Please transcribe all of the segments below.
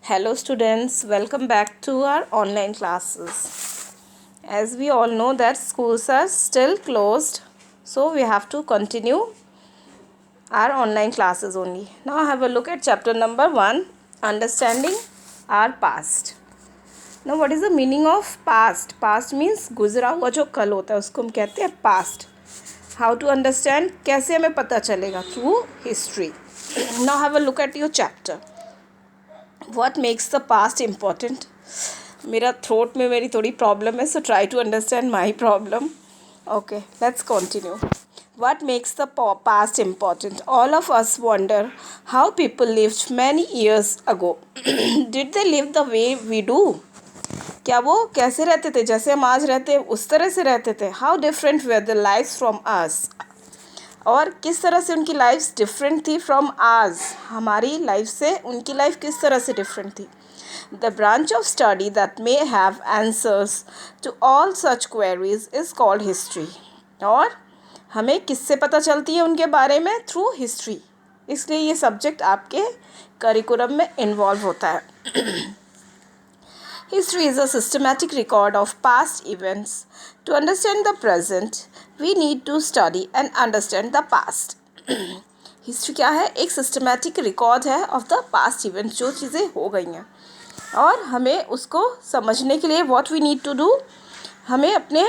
Hello students, welcome back to our online classes. As we all know that schools are still closed, so we have to continue our online classes only. Now have a look at chapter number 1, Understanding our Past. Now what is the meaning of past? Past means गुजरा हुआ जो कल होता है उसको हम कहते हैं past. How to understand? कैसे हमें पता चलेगा? Through history. Now have a look at your chapter. What makes the past important? मेरा थ्रोट में मेरी थोड़ी प्रॉब्लम है, so try to understand my problem. Okay, let's continue. What makes the past important? All of us wonder how people lived many years ago. Did they live the way we do? क्या वो कैसे रहते थे जैसे हम आज रहते हैं उस तरह से रहते थे? How different were their lives from us? और किस तरह से उनकी लाइफ डिफरेंट थी फ्रॉम आर्स, हमारी लाइफ से उनकी लाइफ किस तरह से डिफरेंट थी. The branch of study that may have answers to all such queries is called history. और हमें किससे पता चलती है उनके बारे में? Through history. इसलिए ये सब्जेक्ट आपके करिकुलम में इन्वॉल्व होता है. History is a systematic record of past events. To understand the present, we need to study and understand the past. History क्या है? एक सिस्टमैटिक रिकॉर्ड है ऑफ द पास्ट इवेंट्स, जो चीज़ें हो गई हैं, और हमें उसको समझने के लिए what we need to do, हमें अपने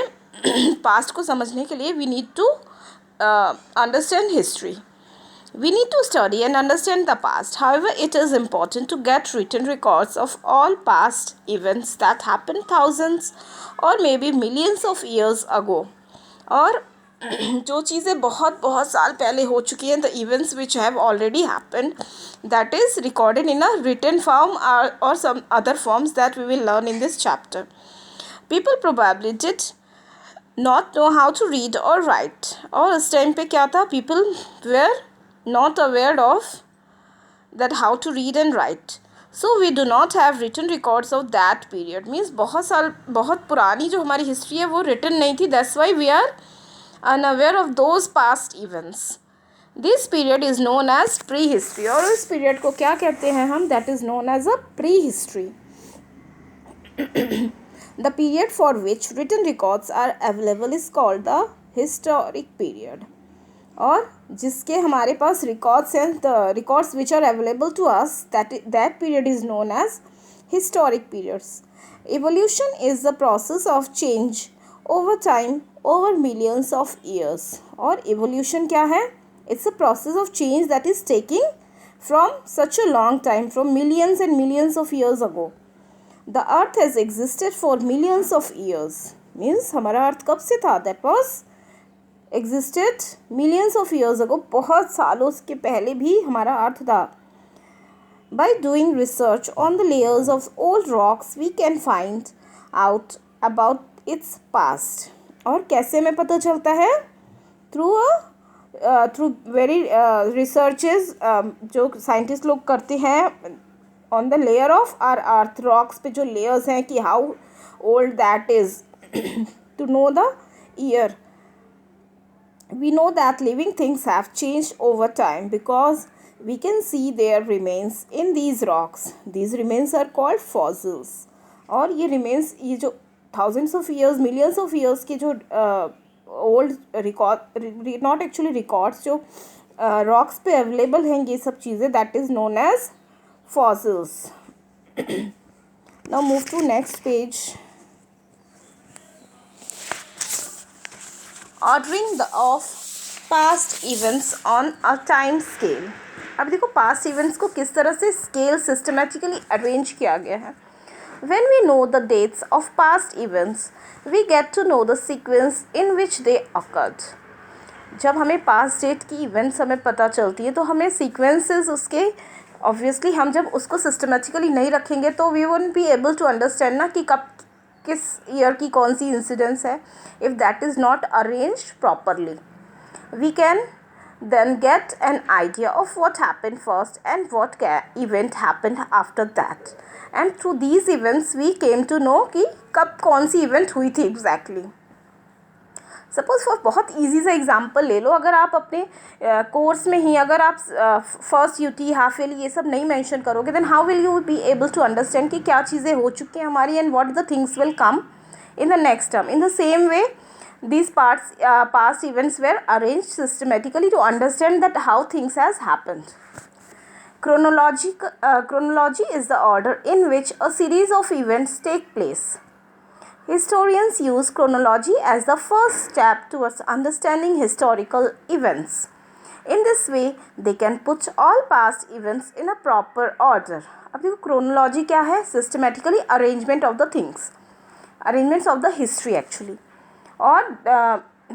पास्ट को समझने के लिए we need to understand history. We need to study and understand the past. However, it is important to get written records of all past events that happened thousands or maybe millions of years ago. और जो चीज़ें बहुत बहुत साल पहले हो चुकी हैं, the events which have already happened, that is recorded in a written form or some other forms that we will learn in this chapter. People probably did not know how to read or write. और उस time पे क्या था? People were not aware of that how to read and write, so we do not have written records of that period. Means बहुत पुरानी जो हमारी history है वो written नहीं थी. That's why we are unaware of those past events. This period is known as prehistory. और इस period को क्या कहते हैं हम? That is known as a prehistory. The period for which written records are available is called the historic period. और जिसके हमारे पास रिकॉर्ड्स हैं, the records which are available to us, that period is known as historic periods. Evolution is the process of change over time over millions of years. और evolution क्या है? It's a process of change that is taking from such a long time, from millions and millions of years ago. The earth has existed for millions of years. Means हमारा earth कब से था? That was existed millions of years ago. बहुत सालों के पहले भी हमारा अर्थ था. By doing research on the layers of old rocks, we can find out about its past. और कैसे में पता चलता है? थ्रू वेरी रिसर्चेस जो साइंटिस्ट लोग करते हैं on the layer of our earth. Rocks पे जो लेयर्स हैं कि how old that is, to know the year. We know that living things have changed over time because we can see their remains in these rocks. These remains are called fossils. और ये remains, ये जो thousands of years, millions of years के जो old record, not actually records, जो rocks पे available हैं ये सब चीज़ें, that is known as fossils. Now move to next page. Ordering of past events on a time scale. अब देखो पास्ट इवेंट्स को किस तरह से स्केल सिस्टमेटिकली अरेंज किया गया है. When we know the dates of past events we get to know the sequence in which they occurred. जब हमें पास्ट डेट की इवेंट्स हमें पता चलती है तो हमें सीक्वेंसेस उसके, ऑब्वियसली हम जब उसको सिस्टमेटिकली नहीं रखेंगे तो we won't be able to understand ना कि कब किस ईयर की कौन सी इंसिडेंस है. If that is not arranged properly, we can then get an idea of what happened first and what event happened after that. And through these events we came to know कि कब कौन सी event हुई थी exactly. Suppose for बहुत easy सा example ले लो, अगर आप अपने कोर्स में ही अगर आप फर्स्ट यूटी हाफ ईयरली ये सब नहीं मेंशन करोगे, then how will you be able to understand कि क्या चीज़ें हो चुकी हैं हमारी and what the things will come in the next term. In the same way, these past events were arranged systematically to understand that how things has happened. Chronology is the order in which a series of events take place. Historians use chronology as the first step towards understanding historical events. In this way, they can put all past events in a proper order. अब देखो chronology क्या है? Systematically arrangement of the things. Arrangements of the history actually, or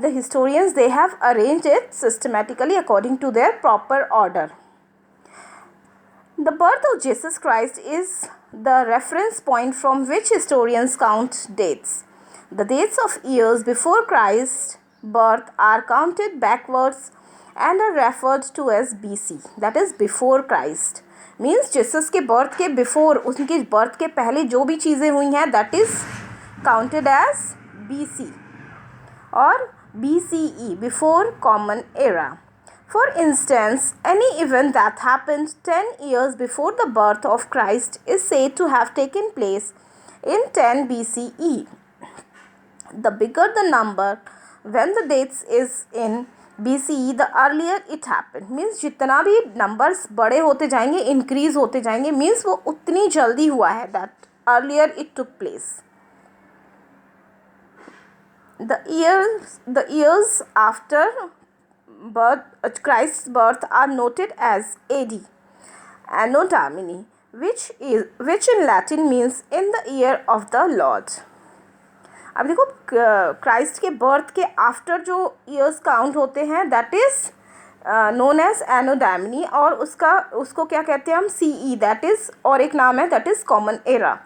the historians, they have arranged it systematically according to their proper order. The birth of Jesus Christ is the reference point from which historians count dates. The dates of years before Christ's birth are counted backwards and are referred to as BC, that is before Christ. Means Jesus के birth के before, उनके birth के पहले जो भी चीज़ें हुई हैं that is counted as BC or BCE, before Common Era. For instance, any event that happened 10 years before the birth of Christ is said to have taken place in 10 BCE. The bigger the number when the dates is in BCE, the earlier it happened. Means जितना भी numbers बड़े होते जाएंगे, increase होते जाएंगे, means वो उतनी जल्दी हुआ है, that earlier it took place. The years after Christ's birth are noted as AD, Anno Domini, which in Latin means in the year of the Lord. अब देखो क्राइस्ट के बर्थ के आफ्टर जो ईयर्स काउंट होते हैं that is known as anno domini, और उसको क्या कहते हैं हम? CE, दैट इज़, और एक नाम है that is common era.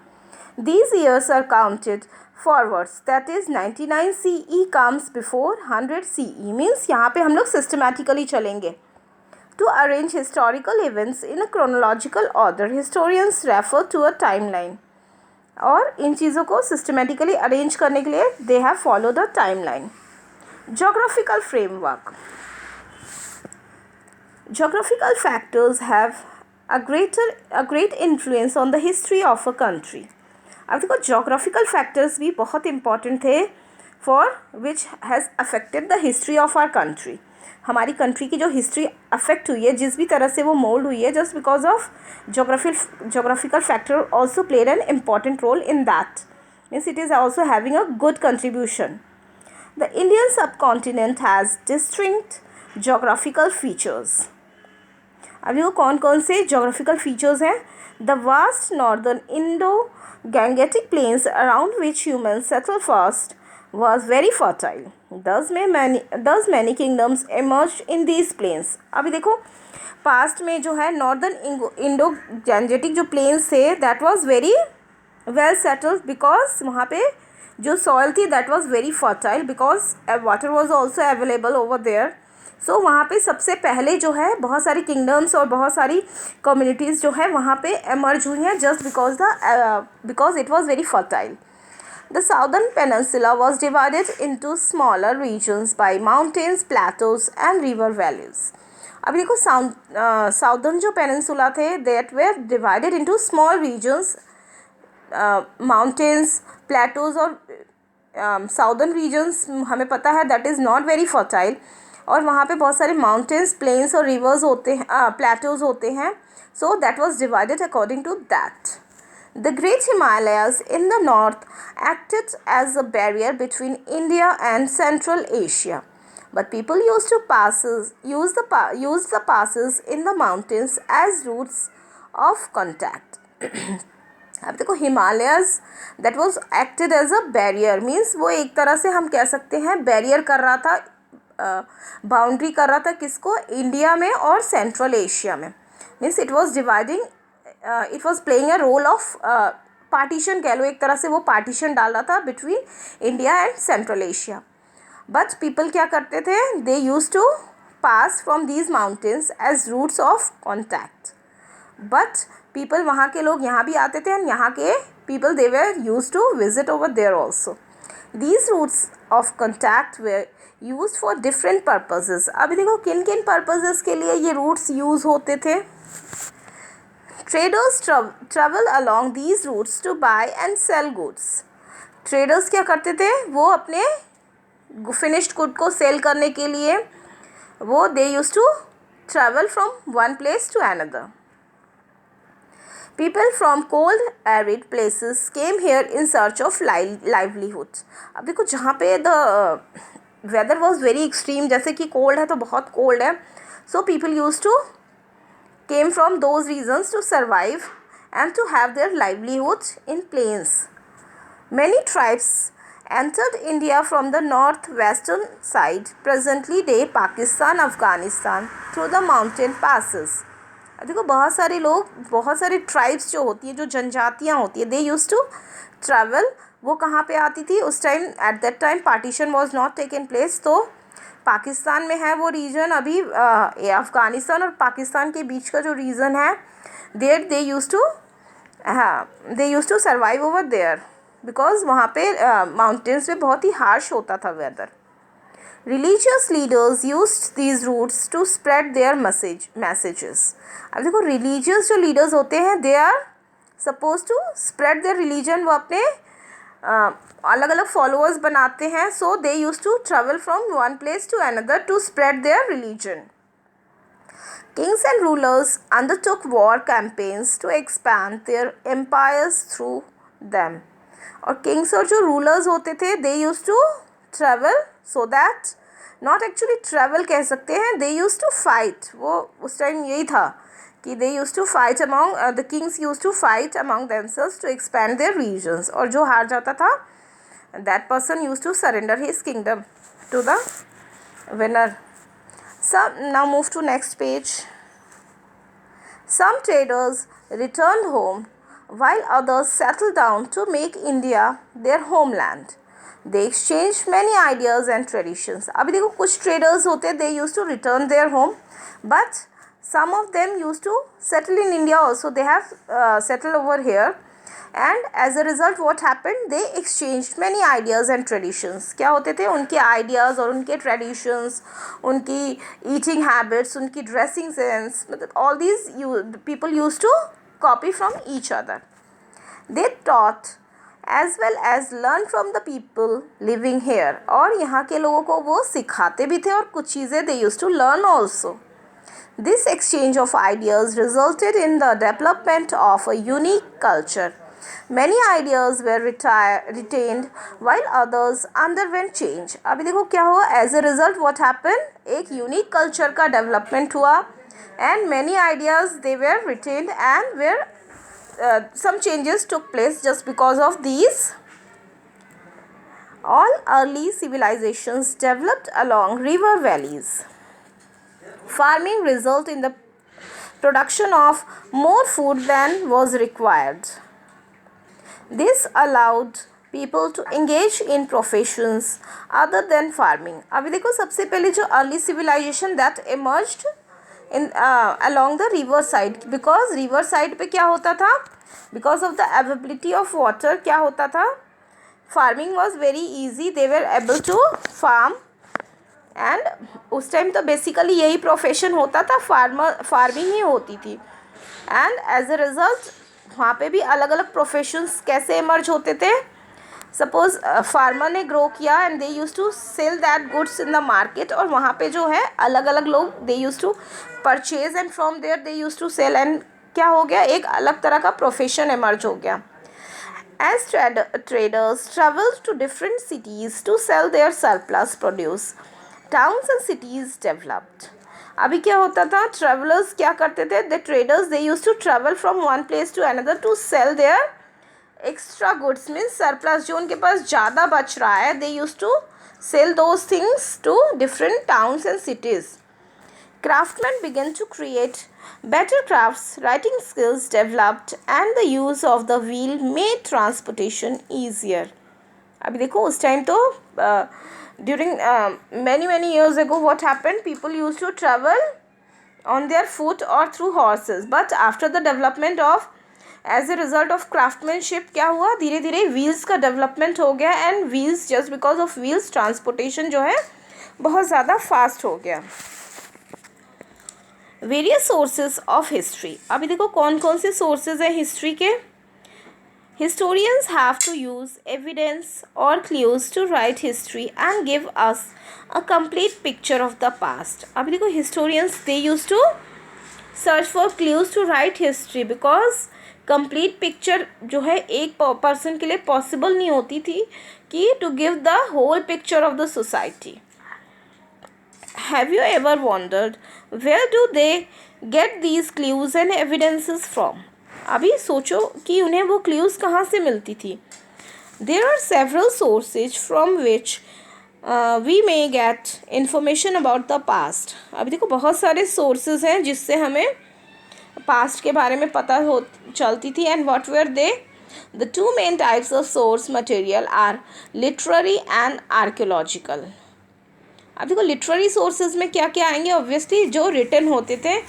These years are counted forwards, that is 99 CE comes before 100 CE, means यहाँ पे हम लोग systematically चलेंगे. To arrange historical events in a chronological order, historians refer to a timeline. और इन चीज़ों को systematically arrange करने के लिए they have followed a timeline. Geographical framework. Geographical factors have a great influence on the history of a country. अब देखो geographical factors भी बहुत इंपॉर्टेंट थे for which has affected the history of our country. हमारी country की जो history affect हुई है, जिस भी तरह से वो मोल्ड हुई है, just because of geographical factor also played an important role in that. Means it is also having a good contribution. The Indian subcontinent has distinct geographical features. अभी वो कौन कौन से जोग्राफिकल फीचर्स हैं? The vast northern Gangetic plains around which humans settled first was very fertile. Thus many kingdoms emerged in these plains. अभी देखो past में जो है नॉर्दर्न इंडो गैंजेटिक जो प्लेन्स थे that was very well settled, because वहाँ पे जो सॉइल थी that was very fertile, because water was also available over there. So वहाँ पे सबसे पहले जो है बहुत सारी किंगडम्स और बहुत सारी कम्युनिटीज़ जो है वहाँ पे एमर्ज हुई हैं just because it was very fertile. The southern peninsula was divided into smaller regions by mountains, plateaus and river valleys. अब देखो साउदर्न जो पेनिनसुला थे that were divided into small regions, mountains, plateaus, और southern regions हमें पता है that is not very fertile, और वहाँ पे बहुत सारे माउंटेन्स, प्लेन्स और रिवर्स होते हैं, प्लेटोज होते हैं. So that was divided according to that. The great Himalayas in the north acted as a barrier between India and central Asia, but people use the passes in the mountains as routes of contact. अब देखो Himalayas that was acted as a barrier, means वो एक तरह से हम कह सकते हैं बैरियर कर रहा था, बाउंड्री कर रहा था किसको? इंडिया में और सेंट्रल एशिया में. Means it was dividing, it was playing a role of partition, कह लो एक तरह से वो पार्टीशन डाल रहा था between India and central Asia. But people क्या करते थे? They use to pass from these mountains as routes of contact. But people, वहाँ के लोग यहाँ भी आते थे एंड यहाँ के people they were use to visit over there also. These routes of contact were used for different purposes. अभी देखो किन किन purposes के लिए ये routes use होते थे. Traders travel along these routes to buy and sell goods. Traders क्या करते थे, वो अपने finished good को sell करने के लिए वो they used to travel from one place to another. People from cold arid places came here in search of livelihood. अब देखो जहाँ पे the weather was very extreme, जैसे कि cold है तो बहुत cold है, so people used to came from those reasons to survive and to have their livelihood in plains. Many tribes entered India from the northwestern side, presently day Pakistan, Afghanistan, through the mountain passes. देखो बहुत सारे लोग, बहुत सारी tribes जो होती है, जो जनजातियाँ होती है, दे यूज़ टू ट्रैवल. वो कहाँ पे आती थी उस time? Eight that time partition was not taken place. तो पाकिस्तान में है वो रीजन, अभी अफ़गानिस्तान और पाकिस्तान के बीच का जो रीजन है, there they use to survive over there, because वहाँ पे माउंटेन्स में बहुत ही हार्श होता था weather. Religious leaders used these routes to spread their messages. अब देखो religious जो leaders होते हैं, they are supposed to spread their religion. वो अपने अलग अलग followers बनाते हैं. So they used to travel from one place to another to spread their religion. Kings and rulers undertook war campaigns to expand their empires through them. और kings और जो rulers होते थे, they used to travel so that, not actually travel कह सकते हैं, they used to fight. वो उस टाइम यही था कि they used to fight among the kings used to fight among themselves to expand their regions. और जो हार जाता था, that person used to surrender his kingdom to the winner. Now move to next page. Some traders returned home while others settled down to make India their homeland. They exchanged many ideas and traditions. अभी देखो कुछ traders होते हैं, they used to return their home, but some of them used to settle in India also. They have settled over here, and as a result what happened, they exchanged many ideas and traditions. क्या होते थे? उनके ideas और उनके traditions, उनकी eating habits, उनकी dressing sense, मतलब all these people used to copy from each other. They taught as well as learn from the people living here. और यहाँ के लोगों को वो सिखाते भी थे और कुछ चीज़ें they used to learn also. This exchange of ideas resulted in the development of a unique culture. Many ideas were retained while others underwent change. अभी देखो क्या हुआ? As a result what happened? एक unique culture का development हुआ and many ideas they were retained and were some changes took place just because of these. All early civilizations developed along river valleys. Farming resulted in the production of more food than was required. This allowed people to engage in professions other than farming. अभी देखो सबसे पहले जो early civilization that emerged in along the river side, because river side पे क्या होता था? Because of the availability of water क्या होता था? Farming was very easy. They were able to farm, and उस टाइम तो बेसिकली यही प्रोफेशन होता था, फार्मिंग ही होती थी. एंड एज अ रिज़ल्ट वहाँ पे भी अलग अलग प्रोफेशंस कैसे इमर्ज होते थे? सपोज फार्मर ने ग्रो किया and they use to sell that goods in the market, और वहाँ पे जो है अलग अलग लोग they use to purchase and from there they use to sell, and क्या हो गया? एक अलग तरह का प्रोफेशन इमर्ज हो गया. As traders traveled to different cities to sell their surplus produce, towns and cities developed. अभी क्या होता था? Travelers क्या करते थे? The traders they used to travel from one place to another to sell their extra goods, means surplus, जो उनके पास ज़्यादा बच रहा है, they used to sell those things to different towns and cities. Craftsmen began to create better crafts, writing skills developed, and the use of the wheel made transportation easier. अभी देखो उस time तो during many years ago what happened? People used to travel on their foot or through horses, but after the development of as a result of craftsmanship क्या हुआ, धीरे धीरे wheels का development हो गया and wheels, just because of wheels transportation जो है बहुत ज़्यादा फास्ट हो गया. Various sources of history. अभी देखो कौन कौन से सोर्सेज हैं हिस्ट्री के. Historians have to use evidence or clues to write history and give us a complete picture of the past. अभी देखो historians they used to search for clues to write history because complete picture जो है एक person के लिए possible नहीं होती थी कि to give the whole picture of the society. Have you ever wondered where do they get these clues and evidences from? अभी सोचो कि उन्हें वो क्लूज़ कहाँ से मिलती थी. There are several sources from which we may get information about the past. अभी देखो बहुत सारे सोर्सेज हैं जिससे हमें पास्ट के बारे में पता हो चलती थी. And what were they. The two main types of source material are literary and archaeological. अब देखो लिटरेरी सोर्सेज में क्या क्या आएंगे, ऑब्वियसली जो रिटन होते थे.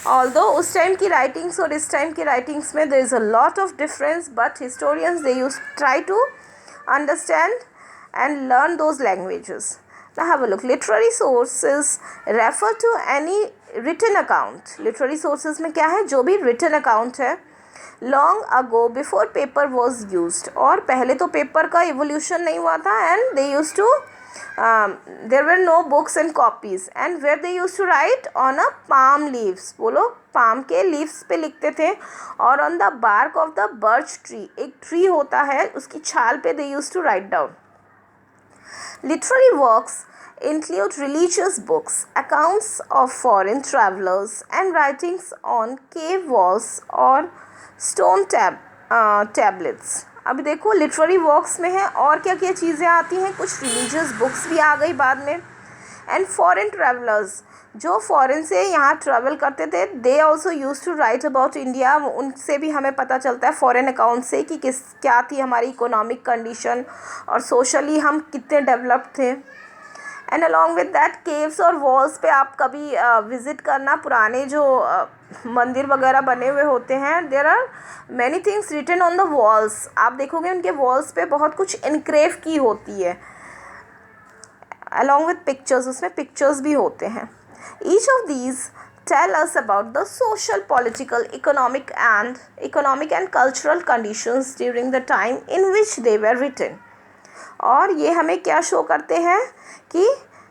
ऑल्दो उस टाइम की राइटिंग्स और इस टाइम की राइटिंग्स में there is a lot of difference, but historians they use try to understand and learn those languages. Now have a look. Literary sources refer to any written account. Literary sources में क्या है, जो भी written account है long ago before paper was used. और पहले तो paper का इवोल्यूशन नहीं हुआ था and they use to there were no books and copies and where they used to write on a palm leaves. वो लोग palm के leaves पे लिखते थे और on the bark of the birch tree, एक tree होता है उसकी छाल पे they used to write down. Literary works include religious books, accounts of foreign travelers and writings on cave walls or stone tablets. अभी देखो लिटरेरी वर्क्स में है और क्या क्या चीज़ें आती हैं. कुछ रिलीजियस बुक्स भी आ गई बाद में. एंड फॉरेन ट्रैवलर्स, जो फॉरेन से यहाँ ट्रैवल करते थे, they also use to write about India. उनसे भी हमें पता चलता है फॉरेन अकाउंट से कि क्या थी हमारी इकोनॉमिक कंडीशन और सोशली हम कितने डेवलप थे. And along with that caves और वॉल्स पे आप कभी विज़िट करना, पुराने जो मंदिर वगैरह बने हुए होते हैं. There are many things written on the walls. आप देखोगे उनके वॉल्स पे बहुत कुछ इनक्रेव की होती है अलॉन्ग विद पिक्चर्स. उसमें पिक्चर्स भी होते हैं. Each of these tell us about the social, political, economic and cultural conditions during the time in which they were written. और ये हमें क्या शो करते हैं कि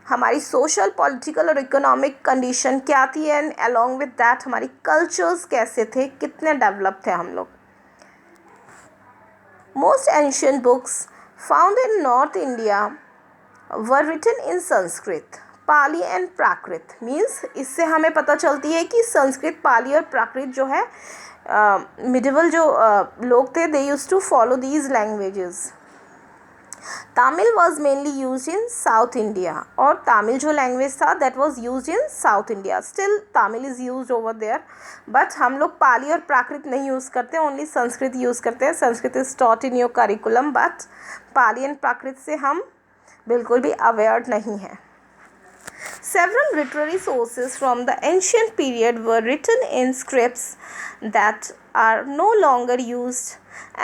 हमारी सोशल, पॉलिटिकल और इकोनॉमिक कंडीशन क्या थी एंड अलॉन्ग विद दैट हमारी कल्चर्स कैसे थे, कितने डेवलप थे हम लोग. Most ancient books found in north India were written in Sanskrit, Pali and Prakrit. Means इससे हमें पता चलती है कि संस्कृत, पाली और प्राकृत जो है मिडिवल जो लोग थे, they used to follow these languages. Tamil was mainly used in South India. और तमिल जो लैंग्वेज था that was used in South India. Still Tamil is used over there. But हम लोग पाली और प्राकृत नहीं यूज़ करते, ओनली संस्कृत यूज़ करते हैं. Sanskrit is taught in your curriculum, but Pali and Prakrit से हम बिल्कुल भी अवेयर नहीं हैं. Several literary sources from the ancient period were written in scripts that are no longer used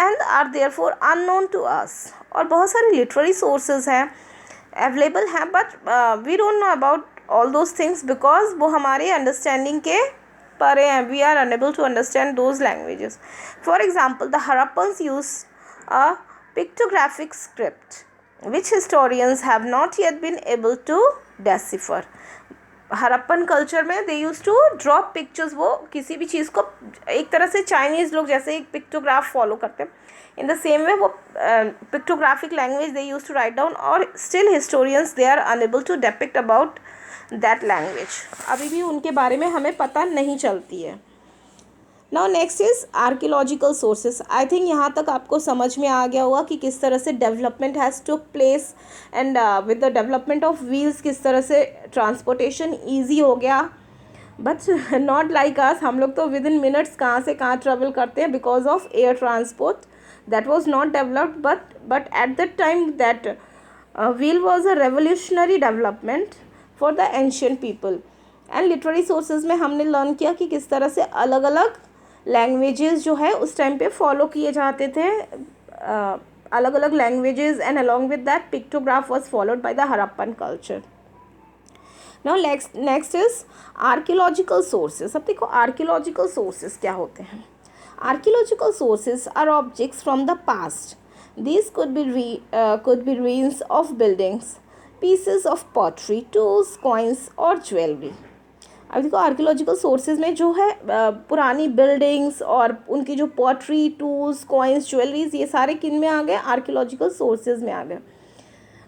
and are therefore unknown to us. और बहुत सारे लिटरेरी सोर्सेज हैं अवेलेबल हैं, but we don't know about all those things because वो हमारे understanding के परे हैं. We are unable to understand those languages. For example the Harappans use a pictographic script which historians have not yet been able to decipher. Harappan culture में they use to drop pictures. वो किसी भी चीज़ को एक तरह से चाइनीज़ लोग जैसे एक पिक्टोग्राफ फॉलो करते हैं, इन द सेम वे वो pictographic language they use to write down. और still historians they are unable to depict about that language. अभी भी उनके बारे में हमें पता नहीं चलती है. Now next is archaeological sources. I think यहाँ तक आपको समझ में आ गया होगा कि किस तरह से development has took place and with the development of wheels किस तरह से ट्रांसपोर्टेशन ईजी हो गया. बट नॉट लाइक अस, हम लोग तो विद इन मिनट्स कहाँ से कहाँ ट्रेवल करते हैं because of air transport that was not developed, but at that time that wheel was a revolutionary development for the ancient people. and literary sources में हमने लर्न किया कि किस तरह से अलग अलग लैंग्वेजेस जो है उस टाइम पे फॉलो किए जाते थे, अलग अलग languages, and along with that pictograph was followed by the Harappan culture. Now next is archaeological sources. अब देखो आर्कियोलॉजिकल सोर्सेज क्या होते हैं. Archaeological sources are objects from the past. These could be ruins of buildings, pieces of pottery, tools, coins और jewellery. अब देखो archaeological sources में जो है पुरानी बिल्डिंग्स और उनकी जो पॉटरी, टूल्स, कॉइन्स, ज्वेलरीज, ये सारे किन में आ गए, आर्कियोलॉजिकल सोर्सेज में आ गए.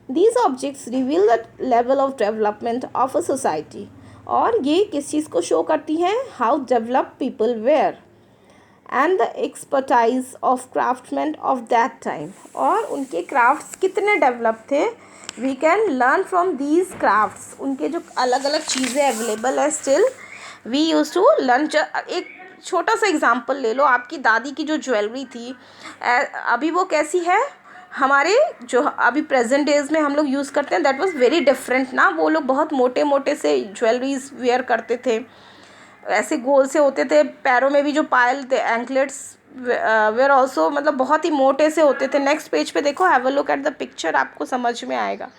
These objects reveal the level of development of a society. और ये किस चीज़ को शो करती हैं, how developed people were and the expertise of craftsmen of that time. और उनके crafts कितने डेवलप थे. We can learn from these crafts. उनके जो अलग अलग चीज़ें अवेलेबल है still we used to learn. एक छोटा सा एग्जांपल ले लो, आपकी दादी की जो ज्वेलरी थी अभी वो कैसी है, हमारे जो अभी प्रेजेंट डेज में हम लोग यूज़ करते हैं, दैट वाज वेरी डिफरेंट ना. वो लोग बहुत मोटे मोटे से ज्वेलरीज वेयर करते थे, ऐसे गोल से होते थे. पैरों में भी जो पायल थे, एंकलेट्स वेयर ऑल्सो, मतलब बहुत ही मोटे से होते थे. नेक्स्ट पेज पे देखो, have a look at the picture, आपको समझ में आएगा.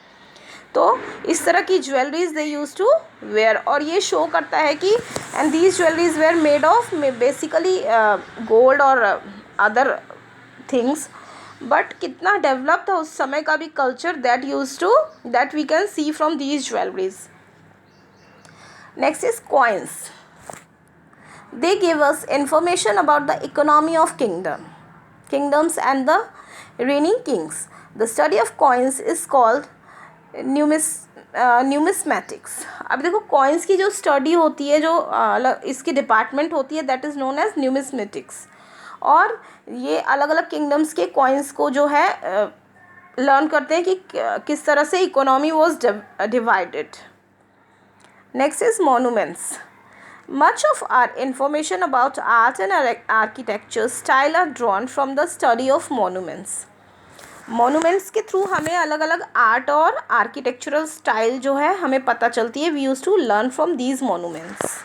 तो इस तरह की jewelleries they use to wear. और ये शो करता है कि and these jewelleries were made of basically gold और अदर थिंग्स. बट कितना डेवलप था उस समय का भी culture, that we can see from these jewelleries. Next is coins. They give us information about the economy of kingdoms and the reigning kings. The study of coins is called numismatics. अब देखो coins की जो study होती है, जो इसकी department होती है, that is known as numismatics. और ये अलग अलग किंगडम्स के कॉइन्स को जो है लर्न करते हैं कि किस तरह से economy was divided. Next is monuments. Much of our information about art and architecture style are drawn from the study of monuments. Monuments के थ्रू हमें अलग अलग आर्ट और आर्किटेक्चरल स्टाइल जो है हमें पता चलती है. We used to learn from these monuments.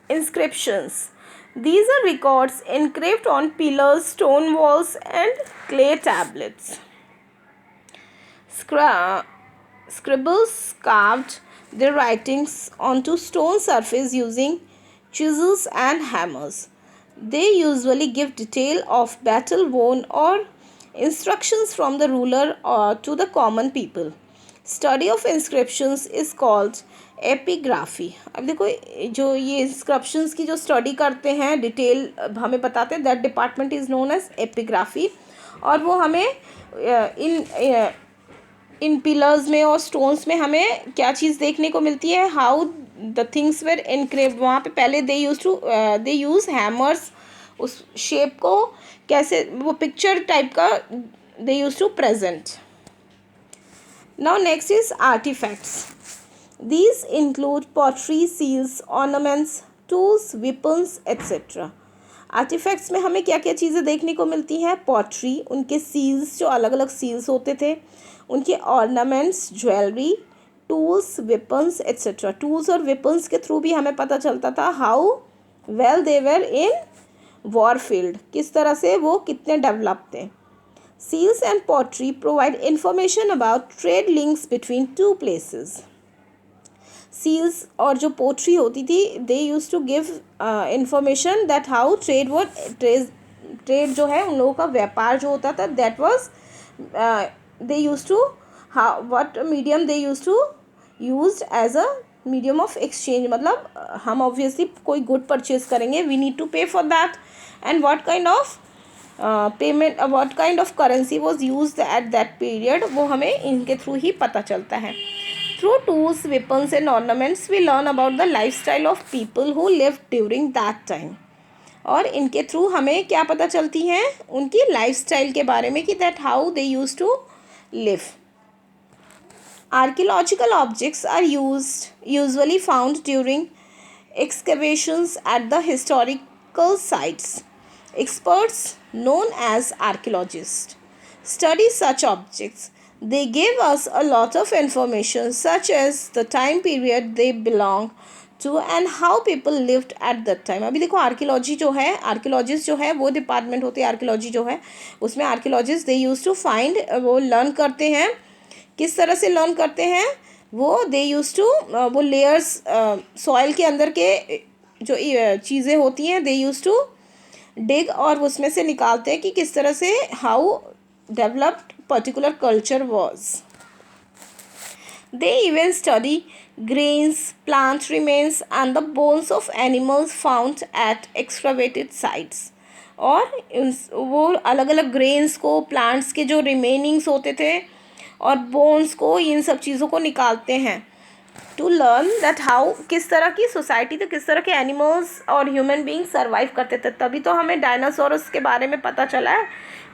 Inscriptions. These are records engraved on pillars, stone walls and clay tablets. Scribbles carved their writings onto stone surface using chisels and hammers. They usually give detail of battle won or instructions from the ruler to the common people. Study of inscriptions is called epigraphy. अब देखो जो ये inscriptions की जो study करते हैं, detail हमें बताते हैं, that department is known as epigraphy. और वो हमें इन पिलर्स में और स्टोन्स में हमें क्या चीज़ देखने को मिलती है, how the things were engraved. वहाँ पे पहले दे यूज़ हैमर्स, उस शेप को कैसे वो पिक्चर टाइप का they use to present. Now next is artifacts. These include pottery, seals, ornaments, tools, weapons etcetera. Artifacts में हमें क्या क्या चीज़ें देखने को मिलती हैं, पॉटरी, उनके सील्स जो अलग अलग सील्स होते थे, उनके ornaments, jewellery, tools, weapons etcetera. Tools और वेपन्स के थ्रू भी हमें पता चलता था how well they were in war field, किस तरह से वो कितने डेवलप थे. Seals and pottery provide information about trade links between two places. Seals और जो पोट्री होती थी, they use to give information that how trade जो है उन लोगों का व्यापार जो होता था, that was they used to what medium they used to used as a medium of exchange. मतलब हम obviously कोई good purchase करेंगे, we need to pay for that, and what kind of payment, what kind of currency was used at that period, वो हमें इनके through ही पता चलता है. Through tools, weapons and ornaments we learn about the lifestyle of people who lived during that time. और इनके through हमें क्या पता चलती हैं, उनकी लाइफस्टाइल के बारे में, कि that how they use to live. Archaeological objects are usually found during excavations at the historical sites. Experts known as archaeologists study such objects. They give us a lot of information such as the time period they belong to and how people lived at that time. अभी देखो archaeology जो है, archaeologist जो है वो department होती है archaeology जो है, उसमें archaeologist they use to find, वो लर्न करते हैं। किस तरह से लर्न करते हैं वो, दे यूज टू, वो लेयर्स सॉइल के अंदर के जो चीज़ें होती हैं, दे यूज टू डिग, और उसमें से निकालते हैं कि किस तरह से how developed particular culture was. They even study grains, plant remains and the bones of animals found at excavated sites. और वो अलग अलग ग्रेन्स को, प्लांट्स के जो रिमेनिंग्स होते थे और बोन्स को, इन सब चीज़ों को निकालते हैं टू लर्न दैट हाउ, किस तरह की सोसाइटी थी, किस तरह के एनिमल्स और ह्यूमन बींग सर्वाइव करते थे। तभी तो हमें डायनासोरस के बारे में पता चला है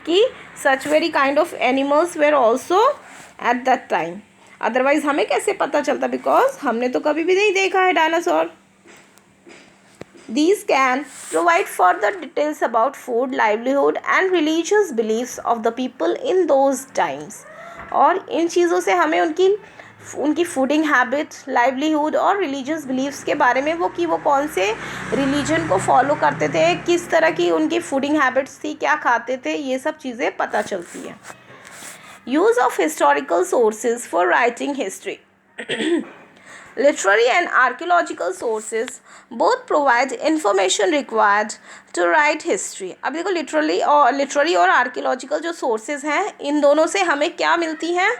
कि such very kind of animals were also at that time. Otherwise हमें कैसे पता चलता, बिकॉज हमने तो कभी भी नहीं देखा है dinosaur. These can provide further details about food, livelihood and religious beliefs of the people in those times. और इन चीज़ों से हमें उनकी फूडिंग हैबिट, लाइवलीहुड और रिलीजियस बिलीफ्स के बारे में, वो कि वो कौन से रिलीजन को फॉलो करते थे, किस तरह की उनकी फूडिंग हैबिट्स थी, क्या खाते थे, ये सब चीज़ें पता चलती हैं। Use of historical sources for writing history. Literary and archaeological sources both provide information required to write history. अब देखो लिटरेरी और आर्कियोलॉजिकल जो सोर्सेज हैं, इन दोनों से हमें क्या मिलती हैं,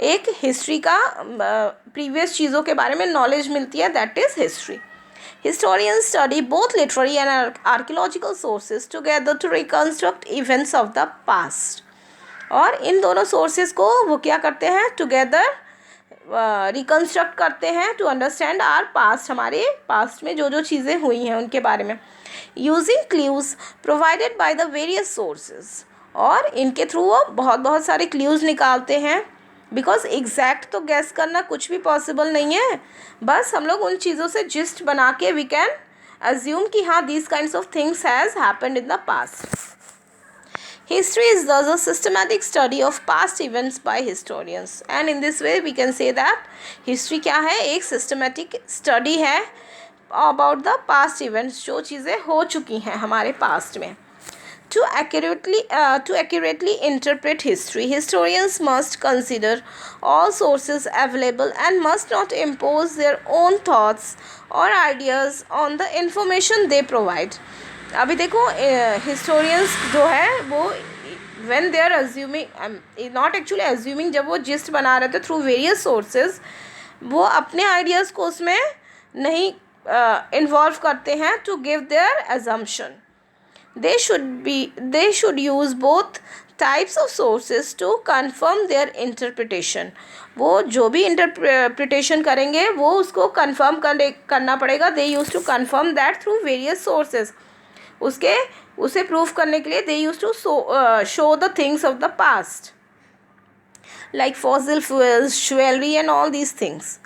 एक हिस्ट्री का प्रीवियस चीज़ों के बारे में नॉलेज मिलती है, that is history. Historians study both literary and archaeological sources together to reconstruct events of the past. और इन दोनों सोर्सेज को वो क्या करते हैं, टुगेदर रिकन्स्ट्रक्ट करते हैं टू अंडरस्टैंड आर पास्ट, हमारे पास्ट में जो जो चीज़ें हुई हैं उनके बारे में। Using clues provided by the various sources, और इनके थ्रू वो बहुत सारे क्ल्यूज निकालते हैं, बिकॉज एग्जैक्ट तो गैस करना कुछ भी पॉसिबल नहीं है। बस हम लोग उन चीज़ों से जिस्ट बना के वी कैन अज्यूम कि हाँ these kinds of things has happened in the past. History is thus a systematic study of past events by historians, and in this way we can say that history क्या है, एक systematic study है about the past events, जो चीज़ें हो चुकी हैं हमारे past में। To accurately interpret history, historians must consider all sources available and must not impose their own thoughts or ideas on the information they provide. अभी देखो हिस्टोरियंस जो है वो when they are assuming, not actually assuming, जब वो gist बना रहे थे थ्रू वेरियस सोर्सेज, वो अपने आइडियाज़ को उसमें नहीं इन्वॉल्व करते हैं to give their assumption. they should use both types of sources to confirm their interpretation. वो जो भी इंटरप्रिटेशन करेंगे वो उसको कन्फर्म करना पड़ेगा। They use to confirm that through various sources, उसे प्रूव करने के लिए they use to show the things of the past like fossil fuels, jewelry and all these things.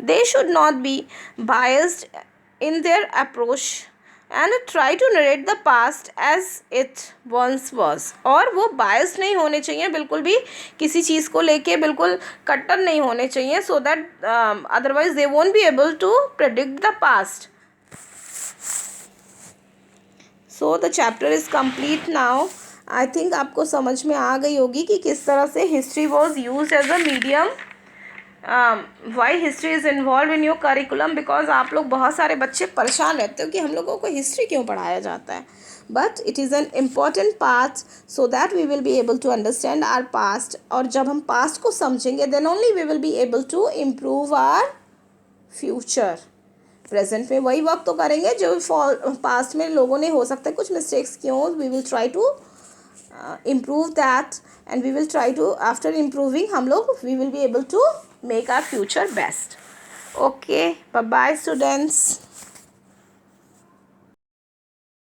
They should not be biased in their approach and try to narrate the past as it once was. और वो biased नहीं होने चाहिए बिल्कुल भी, किसी चीज़ को लेके बिल्कुल कट्टर नहीं होने चाहिए, so that otherwise they won't be able to predict the past. So the chapter is complete now. I think आपको समझ में आ गई होगी कि किस तरह से history was use as a medium, why history is involve in your curriculum, because आप लोग बहुत सारे बच्चे परेशान रहते हो कि हम लोगों को हिस्ट्री क्यों पढ़ाया जाता है, but it is an important part so that we will be able to understand our past. और जब हम पास्ट को समझेंगे then only we will be able to improve our future. Present में वही वर्क तो करेंगे जो पास्ट में लोगों ने हो सकता है कुछ मिस्टेक्स क्यों, we will try to improve that and we will try to, after improving हम लोग we will be able to make our future best. Okay, bye bye students.